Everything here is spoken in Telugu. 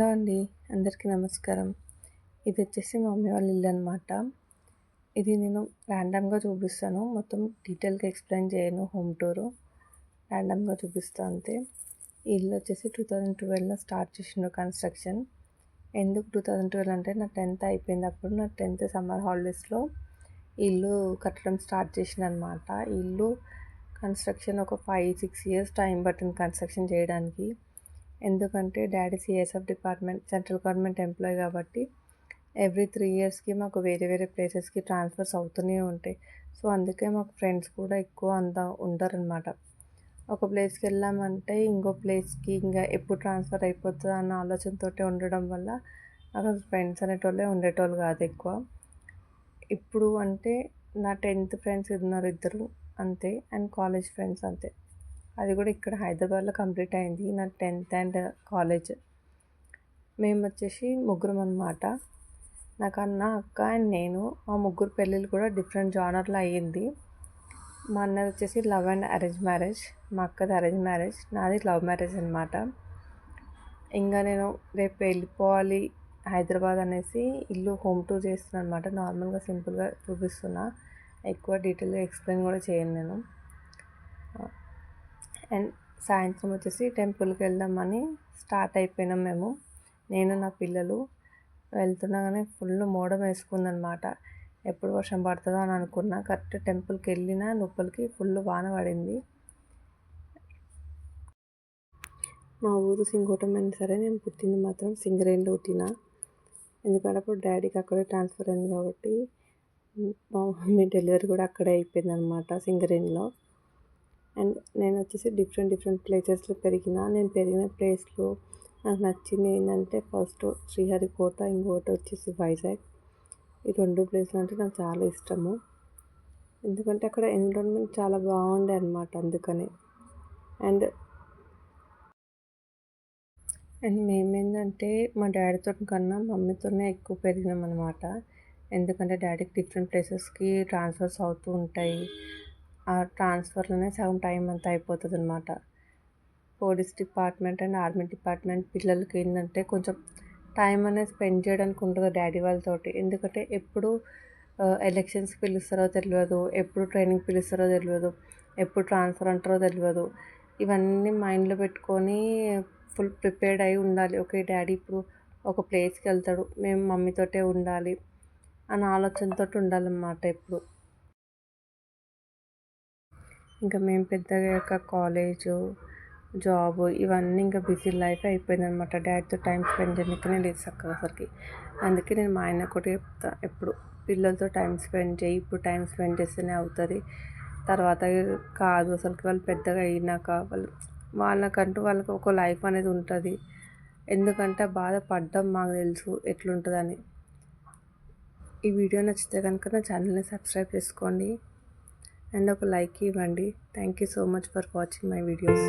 హలో అండి. అందరికీ నమస్కారం. ఇది వచ్చేసి మా మమ్మీ వాళ్ళ ఇల్లు అనమాట. ఇది నేను ర్యాండమ్‌గా చూపిస్తాను. మొత్తం డీటెయిల్‌గా ఎక్స్‌ప్లెయిన్ చేయను. హోమ్ టూరు ర్యాండమ్‌గా చూపిస్తా అంతే. ఈ ఇల్లు వచ్చేసి 2012లో స్టార్ట్ చేసిండ్రు కన్‌స్ట్రక్షన్. ఎందుకు 2012 అంటే నా 10th అయిపోయినప్పుడు నా 10th సమ్మర్ హాలిడేస్‌లో ఇల్లు కట్టడం స్టార్ట్ చేసిండనమాట. ఈ ఇల్లు కన్‌స్ట్రక్షన్ ఒక 5, 6 ఇయర్స్ టైం పట్టింది కన్‌స్ట్రక్షన్ చేయడానికి. ఎందుకంటే daddy CSF department central government employee కాబట్టి ఎవ్రీ 3 ఇయర్స్‌కి మాకు వేరే వేరే ప్లేసెస్‌కి ట్రాన్స్ఫర్స్ అవుతూనే ఉంటాయి. సో, అందుకే మాకు ఫ్రెండ్స్ కూడా ఎక్కువ అంత ఉండరనమాట. ఒక ప్లేస్‌కి వెళ్ళామంటే ఇంకో ప్లేస్‌కి ఇంకా ఎప్పుడు ట్రాన్స్ఫర్ అయిపోతదా అన్న ఆలోచనతోటే ఉండడం వల్ల నాకు ఫ్రెండ్స్ అనేటోళ్ళే ఉండేటోళ్ళు కాదు ఎక్కువ. ఇప్పుడు అంటే నా 10th ఫ్రెండ్స్ ఉన్నారు ఇద్దరు అంతే. అండ్ కాలేజ్ ఫ్రెండ్స్ అంతే. అది కూడా ఇక్కడ హైదరాబాద్లో కంప్లీట్ అయింది నా 10th అండ్ కాలేజ్. మేము వచ్చేసి ముగ్గురం అనమాట. నాకు అన్న, అక్క అండ్ నేను. మా ముగ్గురు పెళ్ళిళ్ళు కూడా డిఫరెంట్ జానర్లో అయ్యింది. మా అన్నది వచ్చేసి లవ్ అండ్ అరేంజ్ మ్యారేజ్, మా అక్కది అరేంజ్ మ్యారేజ్, నాది లవ్ మ్యారేజ్ అనమాట. ఇంకా నేను రేపు వెళ్ళిపోవాలి హైదరాబాద్ అనేసి ఇల్లు హోమ్ టూర్ చేస్తున్నాను అనమాట. నార్మల్గా సింపుల్గా చూపిస్తున్నా, ఎక్కువ డీటెయిల్గా ఎక్స్ప్లెయిన్ కూడా చేయను నేను. అండ్ సాయంత్రం వచ్చేసి టెంపుల్కి వెళ్దామని స్టార్ట్ అయిపోయినాం మేము. నేను నా పిల్లలు వెళ్తుండగానే ఫుల్ మోడం వేసుకుందనమాట. ఎప్పుడు వర్షం పడుతుందో అని అనుకున్నా. కరెక్ట్ టెంపుల్కి వెళ్ళిన లోపలికి ఫుల్ వాన పడింది. మా ఊరు సింగోటం అయినా సరే నేను పుట్టింది మాత్రం సింగరేణిలో పుట్టిన. ఎందుకంటే అప్పుడు డాడీకి అక్కడే ట్రాన్స్ఫర్ అయింది కాబట్టి మా మమ్మీ డెలివరీ కూడా అక్కడే అయిపోయింది అనమాట, సింగరేణిలో. అండ్ నేను వచ్చేసి డిఫరెంట్ ప్లేసెస్లో పెరిగిన. నేను పెరిగిన ప్లేస్లో నాకు నచ్చింది ఏంటంటే ఫస్ట్ శ్రీహరికోట, ఇంకొకటి వచ్చేసి వైజాగ్. ఈ 2 ప్లేస్లు అంటే నాకు చాలా ఇష్టము. ఎందుకంటే అక్కడ ఎన్విరాన్మెంట్ చాలా బాగుండే అనమాట, అందుకని. అండ్ మేమేంటంటే మా డాడీతో కన్నా మమ్మీతోనే ఎక్కువ పెరిగినాం అనమాట. ఎందుకంటే డాడీకి డిఫరెంట్ ప్లేసెస్కి ట్రాన్స్ఫర్స్ అవుతూ ఉంటాయి. ఆ ట్రాన్స్ఫర్లోనే సగం టైం అంతా అయిపోతుంది అనమాట. Police department and army department పిల్లలకి ఏంటంటే కొంచెం టైం అనేది స్పెండ్ చేయడానికి ఉంటుంది డాడీ వాళ్ళతోటి. ఎందుకంటే ఎప్పుడు ఎలక్షన్స్కి పిలుస్తారో తెలియదు, ఎప్పుడు ట్రైనింగ్ పిలుస్తారో తెలియదు, ఎప్పుడు ట్రాన్స్ఫర్ అంటారో తెలియదు. ఇవన్నీ మైండ్లో పెట్టుకొని ఫుల్ ప్రిపేర్డ్ అయి ఉండాలి. ఓకే, డాడీ ఇప్పుడు ఒక ప్లేస్కి వెళ్తాడు, మేము మమ్మీతోటే ఉండాలి అన్న ఆలోచనతో ఉండాలన్నమాట ఎప్పుడు. ఇంకా మేము పెద్దగా కాలేజు, జాబ్ ఇవన్నీ ఇంకా బిజీ లైఫ్ అయిపోయిందనమాట. డాడీతో టైం స్పెండ్ చేయడానికనే లేదు చక్కగా అసలుకి. అందుకే నేను మా ఆయన ఒకటి చెప్తా ఎప్పుడు, పిల్లలతో టైం స్పెండ్ చేయి, ఇప్పుడు టైం స్పెండ్ చేస్తేనే అవుతుంది, తర్వాత కాదు అసలుకి. వాళ్ళు పెద్దగా అయినాక వాళ్ళకంటూ వాళ్ళకి ఒక లైఫ్ అనేది ఉంటుంది. ఎందుకంటే బాధపడ్డం మాకు తెలుసు ఎట్లుంటుందని. ఈ వీడియో నచ్చితే కనుక నా ఛానల్ని సబ్స్క్రైబ్ చేసుకోండి అండ్ ఒక లైక్ ఇవ్వండి. Thank you so much for watching my videos.